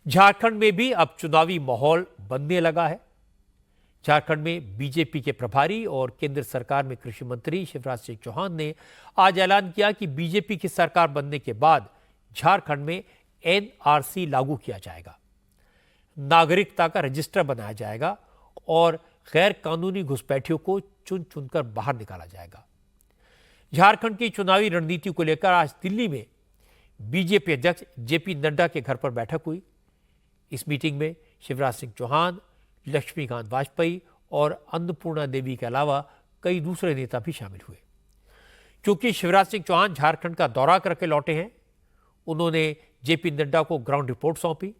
झारखंड में भी अब चुनावी माहौल बनने लगा है। झारखंड में बीजेपी के प्रभारी और केंद्र सरकार में कृषि मंत्री शिवराज सिंह चौहान ने आज ऐलान किया कि बीजेपी की सरकार बनने के बाद झारखंड में एनआरसी लागू किया जाएगा, नागरिकता का रजिस्टर बनाया जाएगा और गैर कानूनी घुसपैठियों को चुन चुनकर बाहर निकाला जाएगा। झारखंड की चुनावी रणनीति को लेकर आज दिल्ली में बीजेपी अध्यक्ष जेपी नड्डा के घर पर बैठक हुई। इस मीटिंग में शिवराज सिंह चौहान, लक्ष्मीकांत वाजपेयी और अन्नपूर्णा देवी के अलावा कई दूसरे नेता भी शामिल हुए। क्योंकि शिवराज सिंह चौहान झारखंड का दौरा करके लौटे हैं, उन्होंने जेपी नड्डा को ग्राउंड रिपोर्ट सौंपी।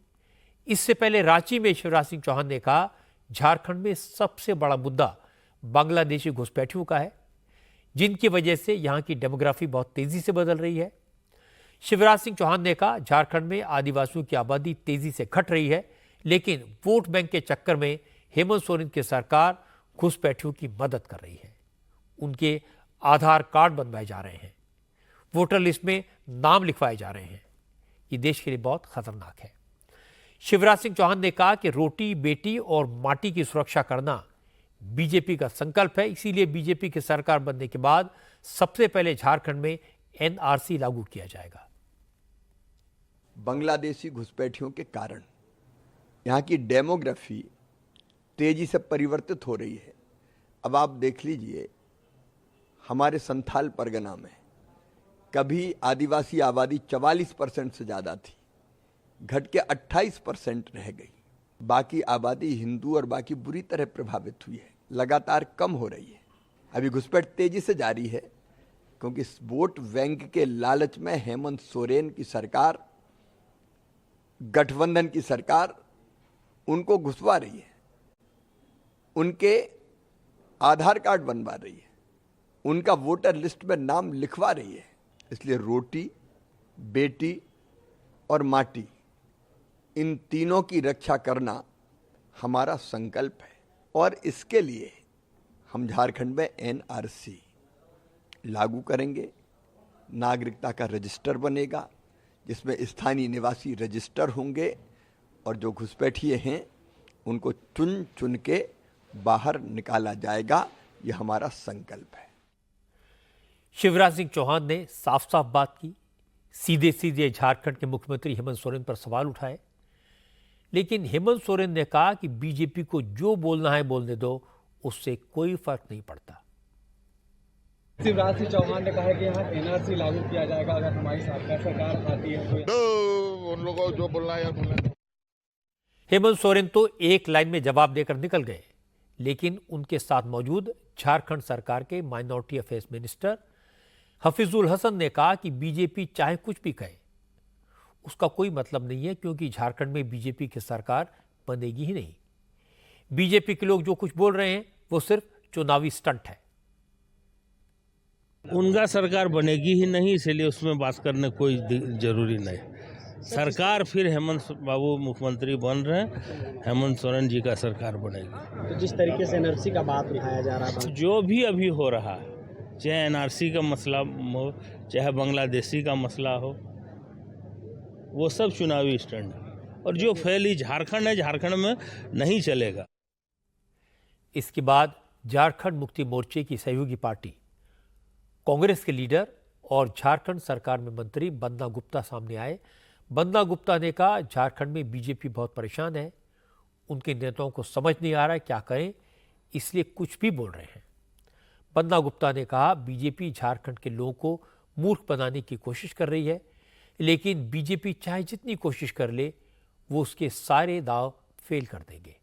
इससे पहले रांची में शिवराज सिंह चौहान ने कहा, झारखंड में सबसे बड़ा मुद्दा बांग्लादेशी घुसपैठियों का है, जिनकी वजह से यहां की डेमोग्राफी बहुत तेजी से बदल रही है। शिवराज सिंह चौहान ने कहा, झारखंड में आदिवासियों की आबादी तेजी से घट रही है, लेकिन वोट बैंक के चक्कर में हेमंत सोरेन की सरकार घुसपैठियों की मदद कर रही है। उनके आधार कार्ड बनवाए जा रहे हैं, वोटर लिस्ट में नाम लिखवाए जा रहे हैं। ये देश के लिए बहुत खतरनाक है। शिवराज सिंह चौहान ने कहा कि रोटी, बेटी और माटी की सुरक्षा करना बीजेपी का संकल्प है। इसीलिए बीजेपी की सरकार बनने के बाद सबसे पहले झारखंड में एनआरसी लागू किया जाएगा। बांग्लादेशी घुसपैठियों के कारण यहाँ की डेमोग्राफी तेजी से परिवर्तित हो रही है। अब आप देख लीजिए, हमारे संथाल परगना में कभी आदिवासी आबादी 44% से ज़्यादा थी, घट के 28% रह गई। बाकी आबादी हिंदू और बाकी बुरी तरह प्रभावित हुई है, लगातार कम हो रही है। अभी घुसपैठ तेजी से जारी है, क्योंकि वोट बैंक के लालच में हेमंत सोरेन की सरकार, गठबंधन की सरकार उनको घुसवा रही है, उनके आधार कार्ड बनवा रही है, उनका वोटर लिस्ट में नाम लिखवा रही है। इसलिए रोटी, बेटी और माटी, इन तीनों की रक्षा करना हमारा संकल्प है और इसके लिए हम झारखंड में एनआरसी लागू करेंगे। नागरिकता का रजिस्टर बनेगा, जिसमें स्थानीय निवासी रजिस्टर होंगे और जो घुसपैठिए हैं उनको चुन चुन के बाहर निकाला जाएगा। यह हमारा संकल्प है। शिवराज सिंह चौहान ने साफ साफ बात की, सीधे सीधे झारखंड के मुख्यमंत्री हेमंत सोरेन पर सवाल उठाए। लेकिन हेमंत सोरेन ने कहा कि बीजेपी को जो बोलना है बोलने दो, उससे कोई फर्क नहीं पड़ता। शिवराज सिंह चौहान ने कहा है कि यहाँ एनआरसी लागू किया जाएगा अगर हमारी सरकार आती है तो उन लोगों को जो बोलना है बोलने। हेमंत सोरेन तो एक लाइन में जवाब देकर निकल गए, लेकिन उनके साथ मौजूद झारखंड सरकार के minority affairs minister Hafizul Hasan ने कहा कि बीजेपी चाहे कुछ भी कहे, उसका कोई मतलब नहीं है, क्योंकि झारखंड में बीजेपी की सरकार बनेगी ही नहीं। बीजेपी के लोग जो कुछ बोल रहे हैं वो सिर्फ चुनावी स्टंट है। उनका सरकार बनेगी ही नहीं, इसलिए उसमें बात करने कोई जरूरी नहीं। सरकार फिर हेमंत बाबू मुख्यमंत्री बन रहे हैं, हेमंत सोरेन जी का सरकार बनेगी। तो जिस तरीके से एनआरसी का बात उठाया जा रहा था, जो भी अभी हो रहा है, चाहे एनआरसी का मसला हो, चाहे बांग्लादेशी का मसला हो, वो सब चुनावी स्टैंड है। और जो फैली झारखंड है, झारखंड में नहीं चलेगा। इसके बाद झारखंड मुक्ति मोर्चे की सहयोगी पार्टी कांग्रेस के लीडर और झारखंड सरकार में मंत्री बन्ना गुप्ता सामने आए। बन्ना गुप्ता ने कहा, झारखंड में बीजेपी बहुत परेशान है, उनके नेताओं को समझ नहीं आ रहा है क्या करें, इसलिए कुछ भी बोल रहे हैं। बन्ना गुप्ता ने कहा, बीजेपी झारखंड के लोगों को मूर्ख बनाने की कोशिश कर रही है, लेकिन बीजेपी चाहे जितनी कोशिश कर ले, वो उसके सारे दाव फेल कर देंगे।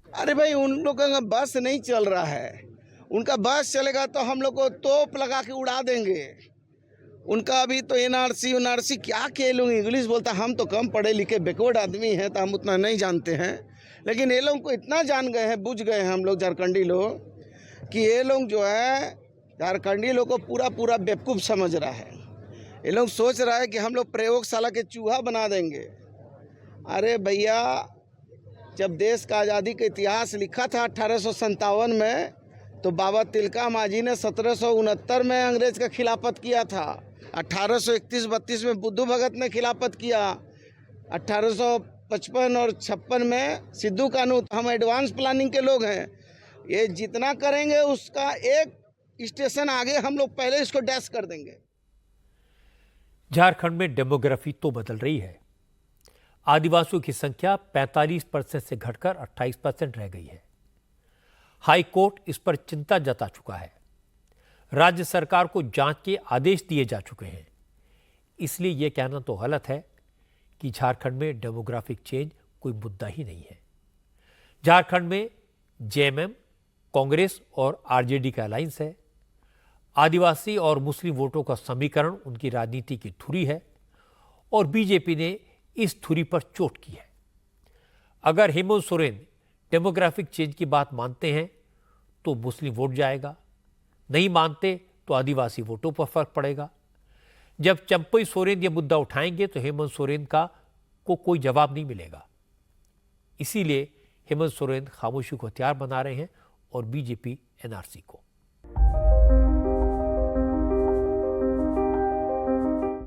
अरे भाई, उन लोगों का बस नहीं चल रहा है। उनका बस चलेगा तो हम लोग को तोप लगा के उड़ा देंगे। उनका अभी तो एनआरसी क्या खेलूंगे, इंग्लिश बोलता। हम तो कम पढ़े लिखे बैकवर्ड आदमी हैं, तो हम उतना नहीं जानते हैं, लेकिन ये लोग को इतना जान गए हैं, बुझ गए हैं हम लोग झारखंडी लोग, कि ये लोग जो है झारखंडी लोग को पूरा बेवकूफ़ समझ रहा है। ये लोग सोच रहा है कि हम लोग प्रयोगशाला के चूहा बना देंगे। अरे भैया, जब देश का आज़ादी का इतिहास लिखा था 1857 में, तो बाबा तिलका मांझी ने 1769 में अंग्रेज का खिलाफत किया था। 1831-32 में बुद्धू भगत ने खिलाफत किया। 1855 और 56 में सिद्धू कानू, हम एडवांस प्लानिंग के लोग हैं। ये जितना करेंगे उसका एक स्टेशन आगे हम लोग पहले इसको डैश कर देंगे। झारखंड में डेमोग्राफी तो बदल रही है। आदिवासियों की संख्या 45% से घटकर 28% रह गई है। हाई कोर्ट इस पर चिंता जता चुका है। राज्य सरकार को जांच के आदेश दिए जा चुके हैं। इसलिए यह कहना तो गलत है कि झारखंड में डेमोग्राफिक चेंज कोई मुद्दा ही नहीं है। झारखंड में जेएमएम, कांग्रेस और आरजेडी का अलायंस है। आदिवासी और मुस्लिम वोटों का समीकरण उनकी राजनीति की धुरी है और बीजेपी ने इस धुरी पर चोट की है। अगर हेमंत सोरेन डेमोग्राफिक चेंज की बात मानते हैं तो मुस्लिम वोट जाएगा, नहीं मानते तो आदिवासी वोटों पर फर्क पड़ेगा। जब चंपई सोरेन यह मुद्दा उठाएंगे तो हेमंत सोरेन को कोई जवाब नहीं मिलेगा। इसीलिए हेमंत सोरेन खामोशी को हथियार बना रहे हैं और बीजेपी एनआरसी को।